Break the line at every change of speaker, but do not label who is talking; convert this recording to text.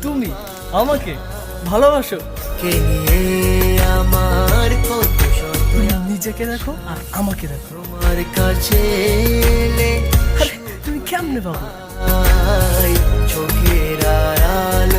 তুমি আমাকে ভালোবাসো?
কে নিয়ে আমার কত শত
তুমি নিজেকে দেখো আর আমাকে দেখো।
তোমার কাছে এলে
আরে তুমি কেমনে পাবো?
চোখের আড়াল